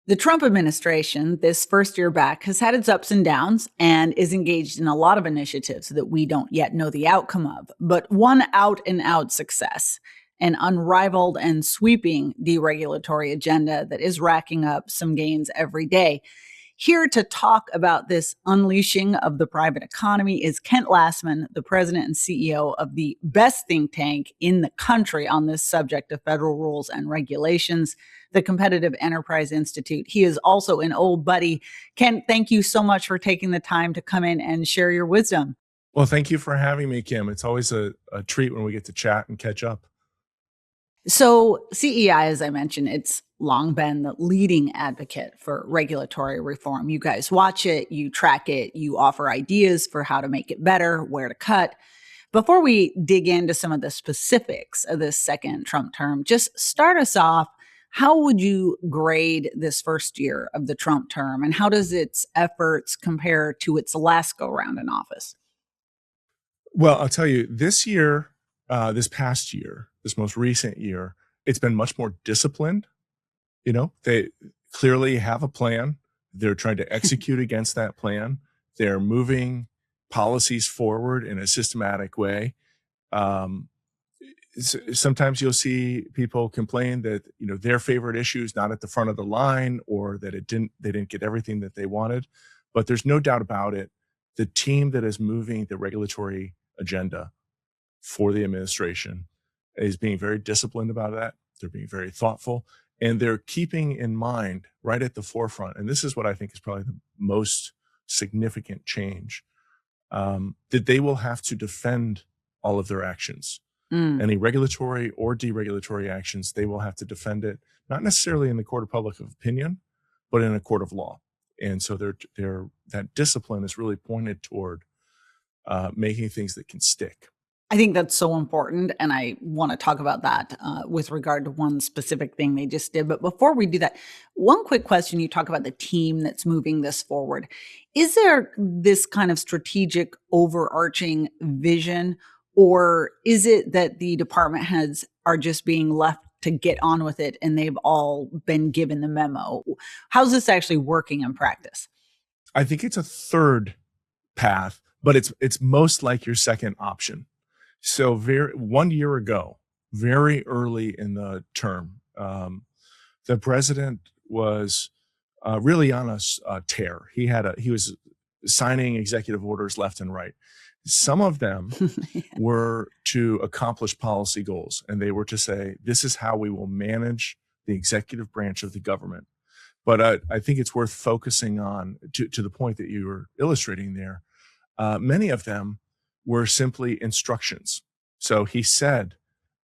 The Trump administration, this first year back, has had its ups and downs and is engaged in a lot of initiatives that we don't yet know the outcome of. But one out and out success, an unrivaled and sweeping deregulatory agenda that is racking up some gains every day. Here to talk about this unleashing of the private economy is Kent Lassman, the president and CEO of the best think tank in the country on this subject of federal rules and regulations, the Competitive Enterprise Institute. He is also an old buddy. Kent, thank you so much for taking the time to come in and share your wisdom. Well, thank you for having me, Kim. It's always a treat when we get to chat and catch up. So CEI, as I mentioned, it's long been the leading advocate for regulatory reform. You guys watch it, you track it, you offer ideas for how to make it better, where to cut. Before we dig into some of the specifics of this second Trump term, just start us off. How would you grade this first year of the Trump term, and how does its efforts compare to its last go round in office? Well, I'll tell you, this year, this past year, this most recent year, it's been much more disciplined. You know, they clearly have a plan. They're trying to execute against that plan. They're moving policies forward in a systematic way. Sometimes you'll see people complain that, you know, their favorite issue is not at the front of the line, or that they didn't get everything that they wanted. But there's no doubt about it. The team that is moving the regulatory agenda for the administration is being very disciplined about that. They're being very thoughtful, and they're keeping in mind right at the forefront. And this is what I think is probably the most significant change, that they will have to defend all of their actions. Any regulatory or deregulatory actions, they will have to defend it, not necessarily in the court of public opinion, but in a court of law. And so that discipline is really pointed toward making things that can stick. I think that's so important, and I want to talk about that with regard to one specific thing they just did. But before we do that, one quick question. You talk about the team that's moving this forward. Is there this kind of strategic overarching vision, or is it that the department heads are just being left to get on with it and they've all been given the memo? How's this actually working in practice? I think it's a third path, but it's most like your second option. So 1 year ago, very early in the term, the president was really on a tear. He was signing executive orders left and right. Some of them were to accomplish policy goals, and they were to say, this is how we will manage the executive branch of the government. But I think it's worth focusing on, to the point that you were illustrating there. Many of them were simply instructions. So he said,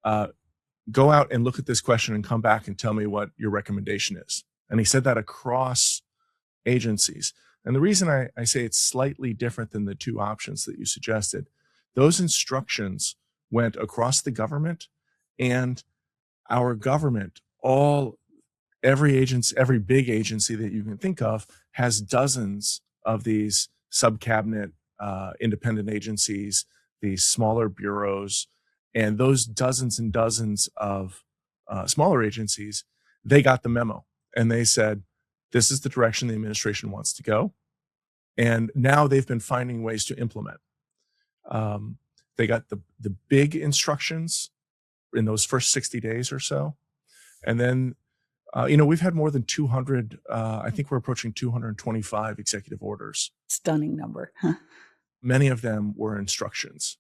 go out and look at this question and come back and tell me what your recommendation is. And he said that across agencies. And the reason I say it's slightly different than the two options that you suggested, those instructions went across the government, and our government, every big agency that you can think of has dozens of these sub-cabinet independent agencies, these smaller bureaus, and those dozens and dozens of smaller agencies, they got the memo, and they said, this is the direction the administration wants to go. And now they've been finding ways to implement. They got the big instructions in those first 60 days or so. And then, we've had more than 200, I think we're approaching 225 executive orders. Stunning number. Many of them were instructions.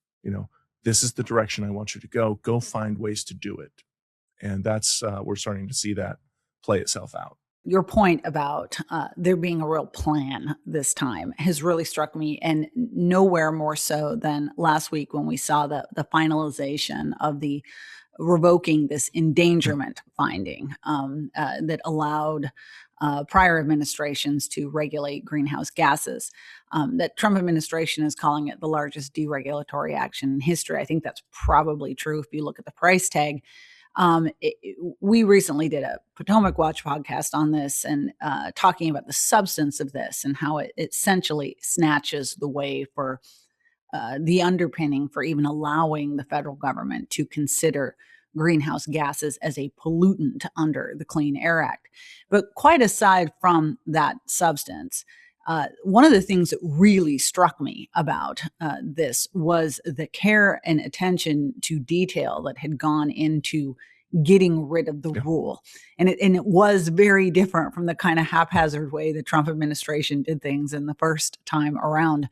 This is the direction I want you to go. Go find ways to do it. And that's, we're starting to see that play itself out. Your point about there being a real plan this time has really struck me, and nowhere more so than last week when we saw the finalization of the revoking this endangerment finding that allowed prior administrations to regulate greenhouse gases. That Trump administration is calling it the largest deregulatory action in history. I think that's probably true if you look at the price tag. We recently did a Potomac Watch podcast on this, and talking about the substance of this and how it essentially snatches the way for the underpinning for even allowing the federal government to consider greenhouse gases as a pollutant under the Clean Air Act. But quite aside from that substance, one of the things that really struck me about this was the care and attention to detail that had gone into getting rid of the Yeah. rule. And it was very different from the kind of haphazard way the Trump administration did things in the first time around,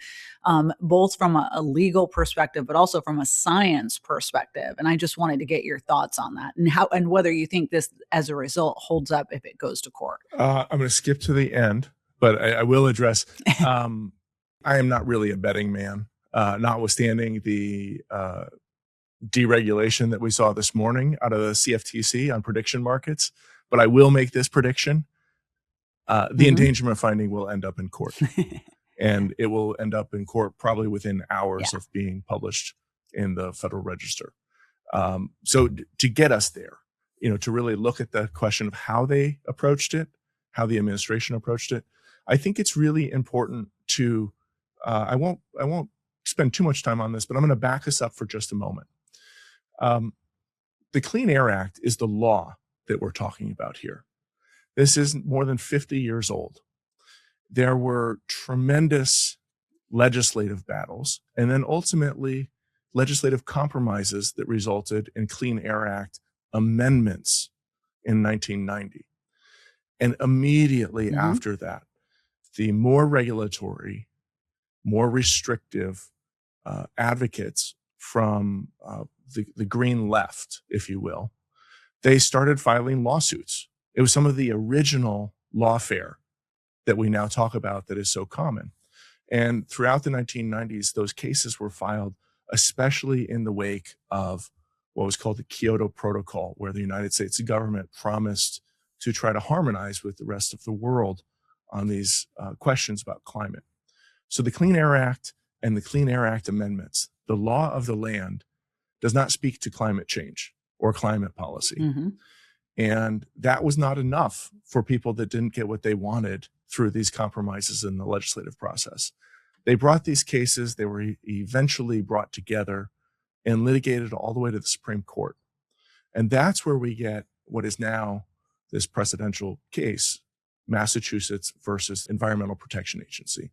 both from a legal perspective, but also from a science perspective. And I just wanted to get your thoughts on that and how and whether you think this, as a result, holds up if it goes to court. I'm going to skip to the end, but I will address. I am not really a betting man, notwithstanding the deregulation that we saw this morning out of the CFTC on prediction markets. But I will make this prediction. The endangerment finding will end up in court. And it will end up in court probably within hours of being published in the Federal Register. So to get us there, to really look at the question of how they approached it, how the administration approached it, I think it's really important to, I won't spend too much time on this, but I'm going to back us up for just a moment. The Clean Air Act is the law that we're talking about here. This isn't more than 50 years old. There were tremendous legislative battles and then ultimately legislative compromises that resulted in Clean Air Act amendments in 1990. And immediately after that, the more regulatory, more restrictive advocates from the green left, if you will, they started filing lawsuits. It was some of the original lawfare that we now talk about that is so common. And throughout the 1990s, those cases were filed, especially in the wake of what was called the Kyoto Protocol, where the United States government promised to try to harmonize with the rest of the world on these questions about climate. So the Clean Air Act and the Clean Air Act amendments, the law of the land, does not speak to climate change or climate policy. And that was not enough for people that didn't get what they wanted through these compromises in the legislative process. They brought these cases, they were eventually brought together and litigated all the way to the Supreme Court. And that's where we get what is now this precedential case, Massachusetts versus Environmental Protection Agency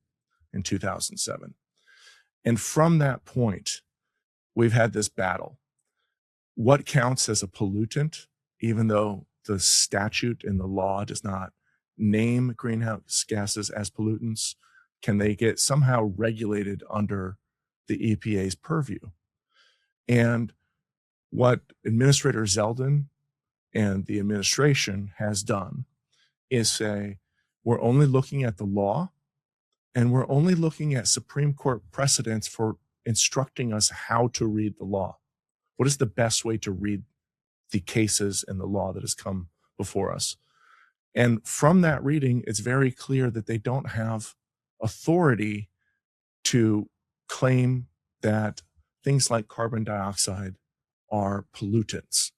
in 2007. And from that point, we've had this battle. What counts as a pollutant, even though the statute and the law does not name greenhouse gases as pollutants? Can they get somehow regulated under the EPA's purview? And what Administrator Zeldin and the administration has done is say, we're only looking at the law and we're only looking at Supreme Court precedents for instructing us how to read the law. What is the best way to read the cases and the law that has come before us? And from that reading, it's very clear that they don't have authority to claim that things like carbon dioxide are pollutants.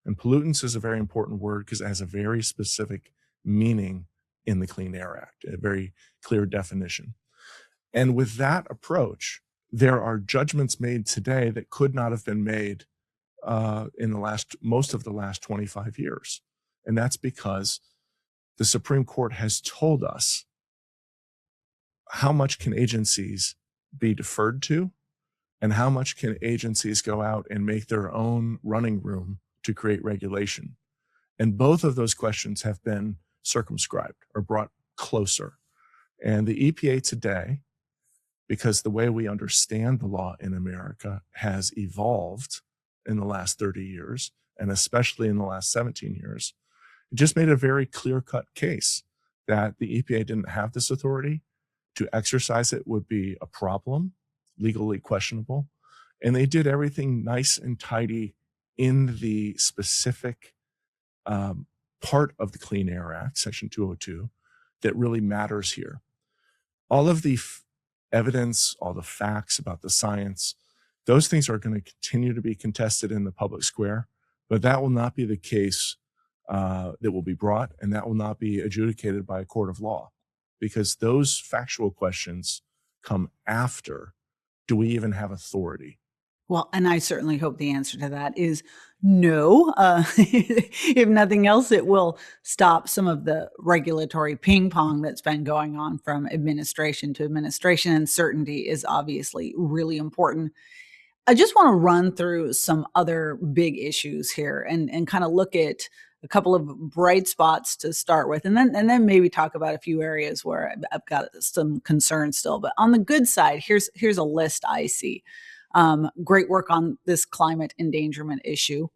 And pollutants is a very important word because it has a very specific meaning in the Clean Air Act, a very clear definition. And with that approach, there are judgments made today that could not have been made in most of the last 25 years. And that's because the Supreme Court has told us how much can agencies be deferred to and how much can agencies go out and make their own running room to create regulation. And both of those questions have been circumscribed or brought closer. And the EPA today, because the way we understand the law in America has evolved in the last 30 years, and especially in the last 17 years, it just made a very clear-cut case that the EPA didn't have this authority. To exercise it would be a problem, legally questionable. And they did everything nice and tidy in the specific part of the Clean Air Act, Section 202, that really matters here. All of the evidence, all the facts about the science, those things are going to continue to be contested in the public square, but that will not be the case that will be brought, and that will not be adjudicated by a court of law, because those factual questions come after, do we even have authority? Well, and I certainly hope the answer to that is no. If nothing else, it will stop some of the regulatory ping pong that's been going on from administration to administration. And certainty is obviously really important. I just want to run through some other big issues here and kind of look at a couple of bright spots to start with, and then maybe talk about a few areas where I've got some concerns still. But on the good side, here's a list I see. Great work on this climate endangerment issue.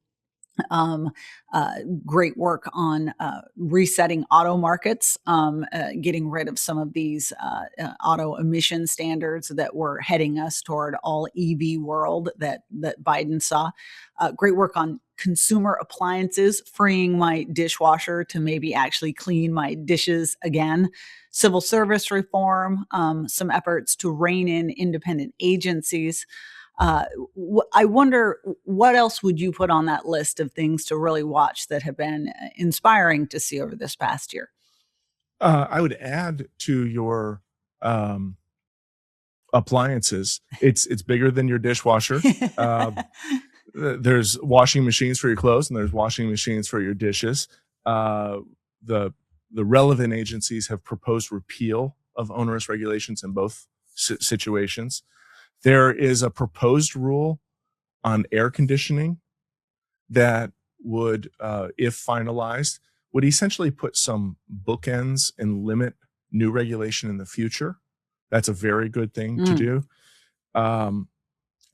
um, Great work on resetting auto markets, getting rid of some of these auto emission standards that were heading us toward all EV world that Biden saw. Great work on consumer appliances, freeing my dishwasher to maybe actually clean my dishes again. Civil service reform, some efforts to rein in independent agencies. Uh, I wonder what else would you put on that list of things to really watch that have been inspiring to see over this past year? I would add to your um, appliances. It's bigger than your dishwasher. Uh, there's washing machines for your clothes, and there's washing machines for your dishes. Uh, the the relevant agencies have proposed repeal of onerous regulations in both situations. There is a proposed rule on air conditioning that would, if finalized, would essentially put some bookends and limit new regulation in the future. That's a very good thing to Mm, do. Um,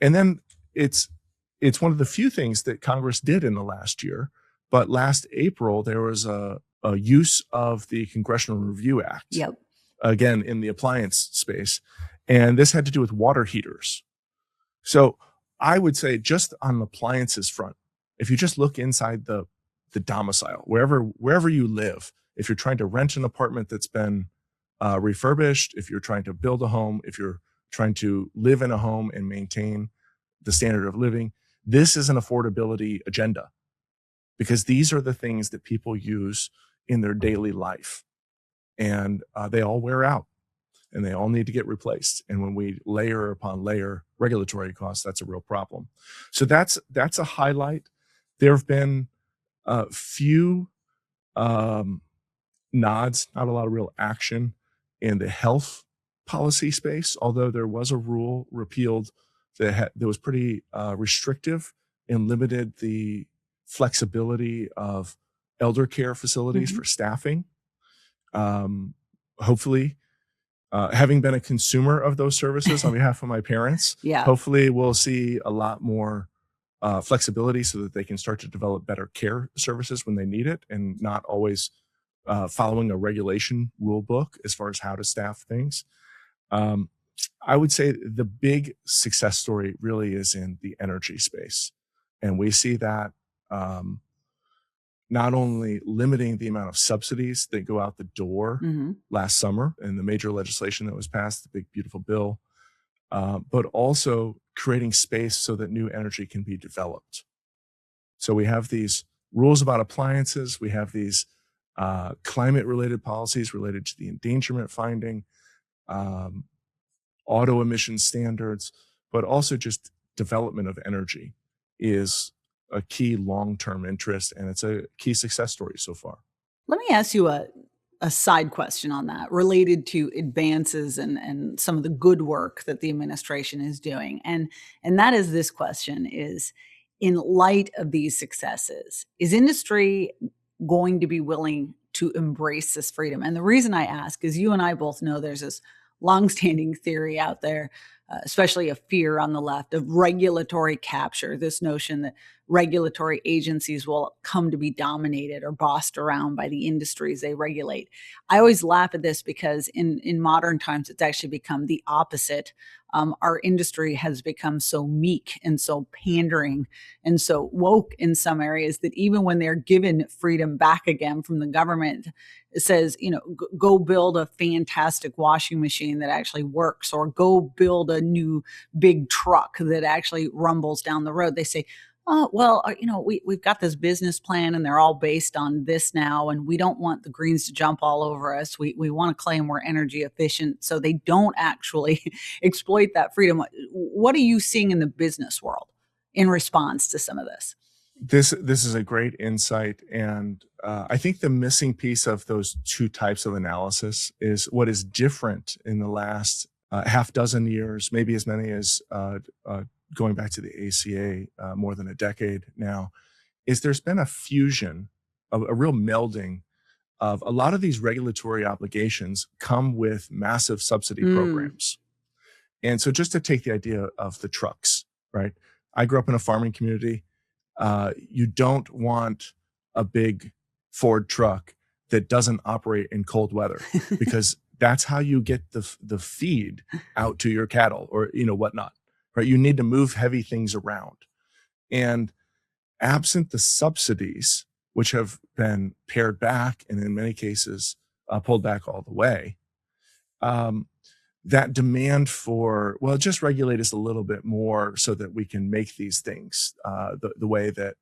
and then it's it's one of the few things that Congress did in the last year. But last April, there was a use of the Congressional Review Act, yep. again, in the appliance space. And this had to do with water heaters. So I would say just on the appliances front, if you just look inside the domicile, wherever you live, if you're trying to rent an apartment that's been refurbished, if you're trying to build a home, if you're trying to live in a home and maintain the standard of living, this is an affordability agenda because these are the things that people use in their daily life, and they all wear out and they all need to get replaced. And when we layer upon layer regulatory costs, that's a real problem. So that's a highlight. There have been a few um, nods, not a lot of real action in the health policy space, although there was a rule repealed that was pretty restrictive and limited the flexibility of elder care facilities Hmm. for staffing. Um, Hopefully, having been a consumer of those services on behalf of my parents, Yeah. hopefully we'll see a lot more flexibility so that they can start to develop better care services when they need it and not always following a regulation rule book as far as how to staff things. Um, I would say the big success story really is in the energy space. And we see that um, not only limiting the amount of subsidies that go out the door Hmm. last summer in the major legislation that was passed, the big, beautiful bill, but also creating space so that new energy can be developed. So we have these rules about appliances, we have these climate related policies related to the endangerment finding, um, auto emission standards, but also just development of energy is a key long term interest, and it's a key success story so far. Let me ask you a side question on that related to advances and some of the good work that the administration is doing. And that is this question is in light of these successes, is industry going to be willing to embrace this freedom? And the reason I ask is you and I both know there's this longstanding theory out there, especially a fear on the left of regulatory capture, this notion that regulatory agencies will come to be dominated or bossed around by the industries they regulate. I always laugh at this because in modern times, it's actually become the opposite. Our industry has become so meek and so pandering and so woke in some areas that even when they're given freedom back again from the government, it says, go build a fantastic washing machine that actually works, or go build a new big truck that actually rumbles down the road. They say, oh, well, we've got this business plan and they're all based on this now. And we don't want the Greens to jump all over us. We want to claim we're energy efficient. So they don't actually exploit that freedom. What are you seeing in the business world? in response to some of this? This is a great insight, and I think the missing piece of those two types of analysis is what is different in the last half dozen years, maybe as many as going back to the ACA more than a decade now, is there's been a fusion, a real melding of a lot of these regulatory obligations come with massive subsidy programs. And so just to take the idea of the trucks, right? I grew up in a farming community. You don't want a big Ford truck that doesn't operate in cold weather because that's how you get the feed out to your cattle or, whatnot, right? You need to move heavy things around. And absent the subsidies, which have been pared back and in many cases pulled back all the way, that demand for, just regulate us a little bit more so that we can make these things the way that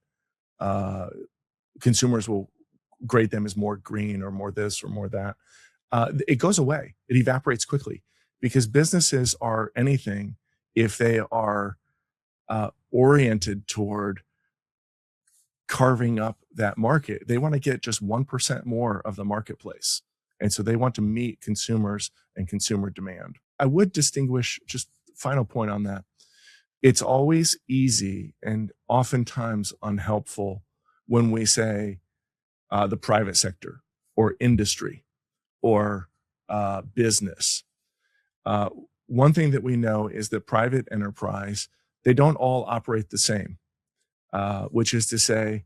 consumers will grade them as more green or more this or more that. It goes away. It evaporates quickly because businesses are anything if they are oriented toward carving up that market. They want to get just 1% more of the marketplace. And so they want to meet consumers and consumer demand. I would distinguish, just final point on that. It's always easy and oftentimes unhelpful when we say the private sector or industry or business. One thing that we know is that private enterprise, they don't all operate the same, which is to say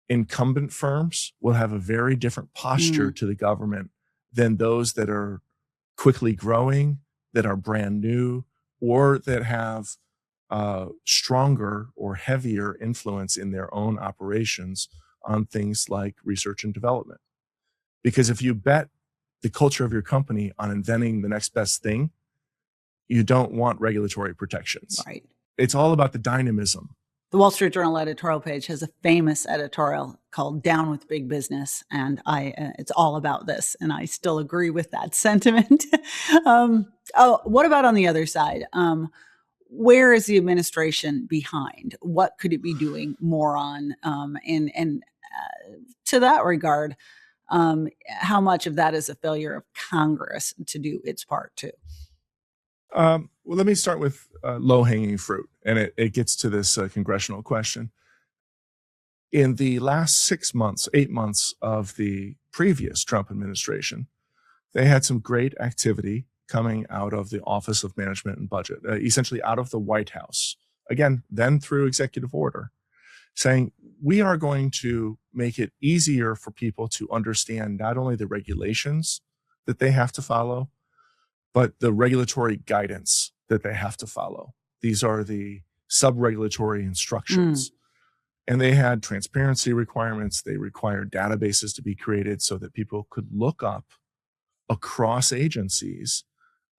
incumbent firms will have a very different posture to the government than those that are quickly growing, that are brand new, or that have stronger or heavier influence in their own operations on things like research and development. Because if you bet the culture of your company on inventing the next best thing, you don't want regulatory protections. Right. It's all about the dynamism. The Wall Street Journal editorial page has a famous editorial called Down with Big Business, and it's all about this, and I still agree with that sentiment. What about on the other side? Where is the administration behind? What could it be doing more on? And to that regard, how much of that is a failure of Congress to do its part too? Well, let me start with low-hanging fruit, and it gets to this congressional question. In the last 8 months of the previous Trump administration, they had some great activity coming out of the Office of Management and Budget, essentially out of the White House, again, then through executive order, saying we are going to make it easier for people to understand not only the regulations that they have to follow, but the regulatory guidance that they have to follow. These are the sub-regulatory instructions. And they had transparency requirements. They required databases to be created so that people could look up across agencies,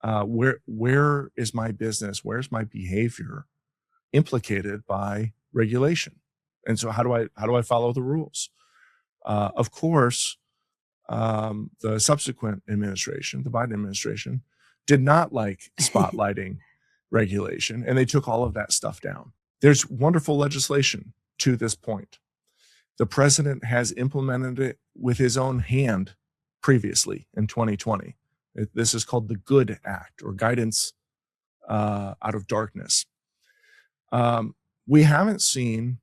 where is my business, where's my behavior implicated by regulation? And so how do I follow the rules? Of course, the subsequent administration, the Biden administration, did not like spotlighting regulation, and they took all of that stuff down. There's wonderful legislation to this point. The president has implemented it with his own hand previously in 2020. This is called the GOOD Act, or Guidance Out of Darkness. We haven't seen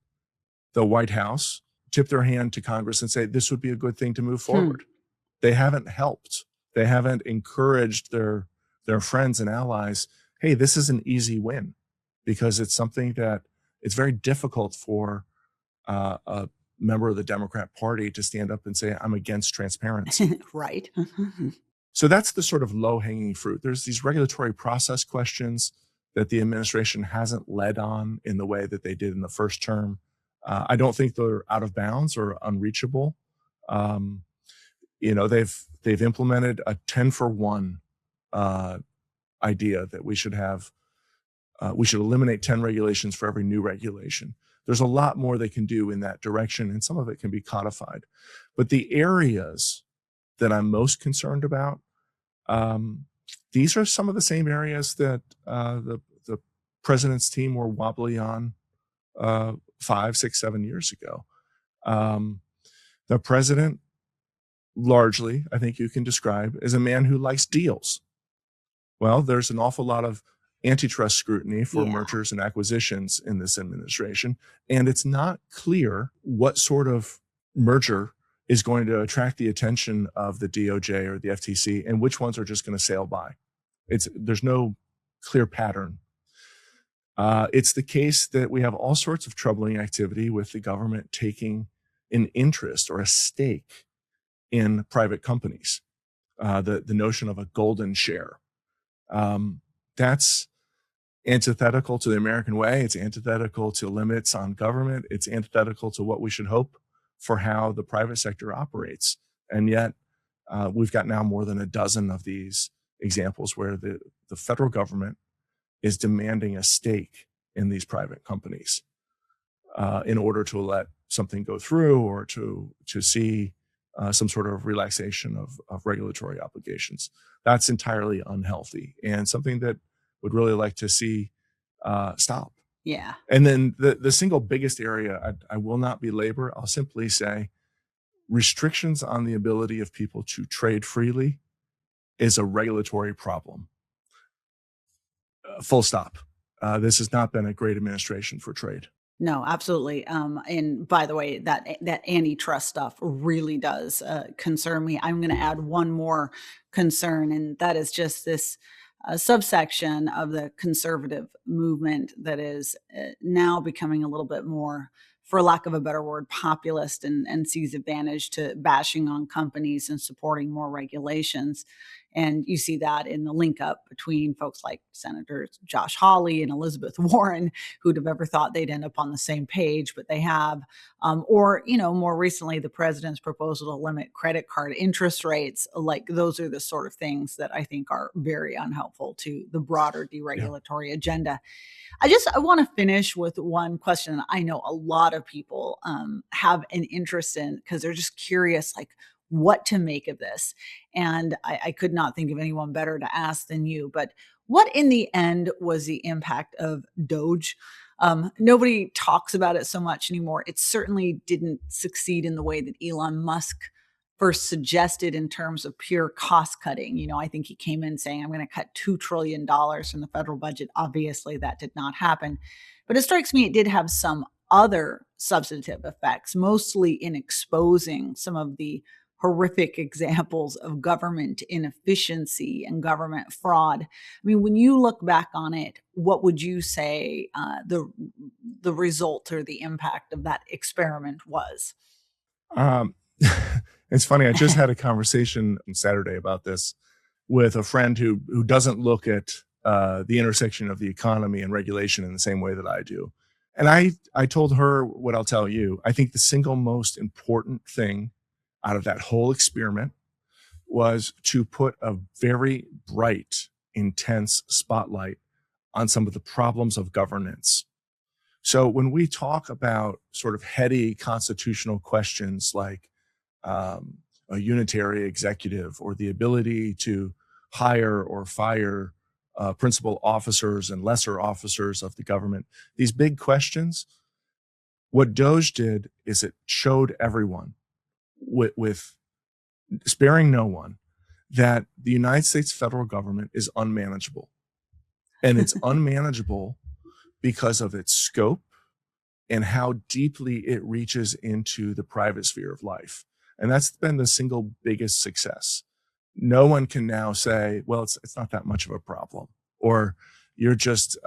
the White House tip their hand to Congress and say this would be a good thing to move forward. They haven't helped. They haven't encouraged their friends and allies. Hey, this is an easy win, because it's something that it's very difficult for a member of the Democrat Party to stand up and say, I'm against transparency. Right. So that's the sort of low-hanging fruit. There's these regulatory process questions that the administration hasn't led on in the way that they did in the first term. I don't think they're out of bounds or unreachable. They've implemented a 10-for-1 idea that we should eliminate 10 regulations for every new regulation. There's a lot more they can do in that direction, and some of it can be codified. But the areas that I'm most concerned about, these are some of the same areas that the president's team were wobbly on 5, 6, 7 years ago. The president, largely, I think you can describe as a man who likes deals. Well, there's an awful lot of antitrust scrutiny for Yeah. mergers and acquisitions in this administration, and it's not clear what sort of merger is going to attract the attention of the DOJ or the FTC and which ones are just going to sail by. There's no clear pattern. It's the case that we have all sorts of troubling activity with the government taking an interest or a stake in private companies. The notion of a golden share. That's antithetical to the American way. It's antithetical to limits on government. It's antithetical to what we should hope for how the private sector operates. And yet, we've got now more than a dozen of these examples where the federal government is demanding a stake in these private companies in order to let something go through or to see some sort of relaxation of regulatory obligations. That's entirely unhealthy and something that would really like to see stop. Yeah. And then the single biggest area, I will not belabor, I'll simply say restrictions on the ability of people to trade freely is a regulatory problem. Full stop. This has not been a great administration for trade. No, absolutely. And by the way, that antitrust stuff really does concern me. I'm going to add one more concern, and that is just this subsection of the conservative movement that is now becoming a little bit more, for lack of a better word, populist and sees advantage to bashing on companies and supporting more regulations. And you see that in the link up between folks like Senators Josh Hawley and Elizabeth Warren, who'd have ever thought they'd end up on the same page, but they have. Or, more recently, the president's proposal to limit credit card interest rates. Like, those are the sort of things that I think are very unhelpful to the broader Yeah. deregulatory agenda. I want to finish with one question I know a lot of people have an interest in because they're just curious, like, what to make of this. And I could not think of anyone better to ask than you. But what in the end was the impact of DOGE? Nobody talks about it so much anymore. It certainly didn't succeed in the way that Elon Musk first suggested in terms of pure cost cutting. I think he came in saying, I'm going to cut $2 trillion from the federal budget. Obviously, that did not happen. But it strikes me it did have some other substantive effects, mostly in exposing some of the horrific examples of government inefficiency and government fraud. I mean, when you look back on it, what would you say the result or the impact of that experiment was? Um, it's funny. I just had a conversation on Saturday about this with a friend who doesn't look at the intersection of the economy and regulation in the same way that I do. And I told her what I'll tell you. I think the single most important thing out of that whole experiment was to put a very bright, intense spotlight on some of the problems of governance. So when we talk about sort of heady constitutional questions like a unitary executive or the ability to hire or fire principal officers and lesser officers of the government, these big questions, what DOGE did is it showed everyone with sparing no one that the United States federal government is unmanageable. And it's unmanageable because of its scope and how deeply it reaches into the private sphere of life. And that's been the single biggest success. No one can now say, well, it's not that much of a problem, or you're just,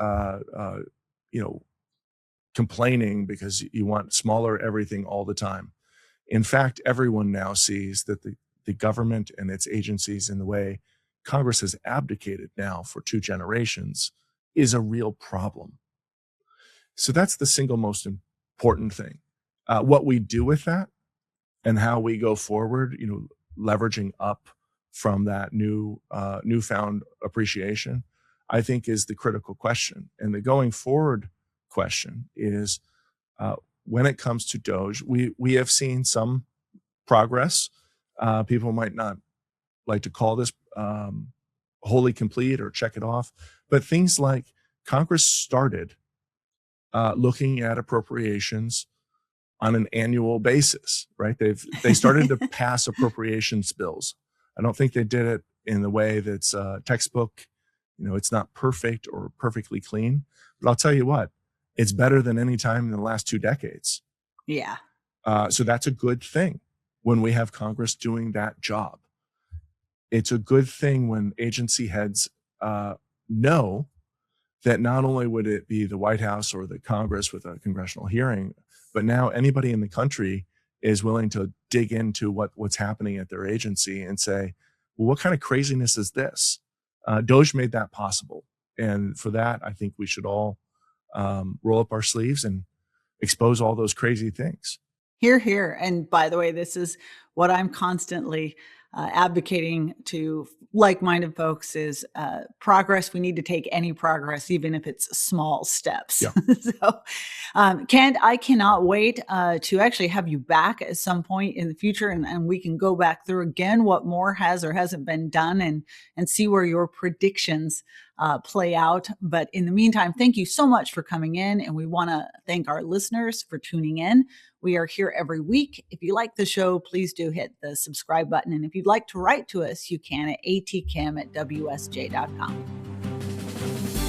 complaining because you want smaller everything all the time. In fact, everyone now sees that the government and its agencies and the way Congress has abdicated now for 2 generations is a real problem. So that's the single most important thing. What we do with that and how we go forward, leveraging up from that newfound appreciation, I think is the critical question. And the going forward question is, when it comes to DOGE, we have seen some progress. People might not like to call this wholly complete or check it off, but things like Congress started looking at appropriations on an annual basis, right? They started to pass appropriations bills. I don't think they did it in the way that's textbook. It's not perfect or perfectly clean, but I'll tell you what, it's better than any time in the last 2 decades. Yeah. So that's a good thing when we have Congress doing that job. It's a good thing when agency heads know that not only would it be the White House or the Congress with a congressional hearing, but now anybody in the country is willing to dig into what's happening at their agency and say, well, what kind of craziness is this? DOGE made that possible. And for that, I think we should all roll up our sleeves and expose all those crazy things. Hear, hear. And by the way, this is what I'm constantly advocating to like-minded folks is progress. We need to take any progress, even if it's small steps. Yeah. So, Kent, I cannot wait to actually have you back at some point in the future, and we can go back through again what more has or hasn't been done and see where your predictions play out. But in the meantime, thank you so much for coming in, and we want to thank our listeners for tuning in. We are here every week. If you like the show, please do hit the subscribe button. And if you'd like to write to us, you can at atkim@wsj.com.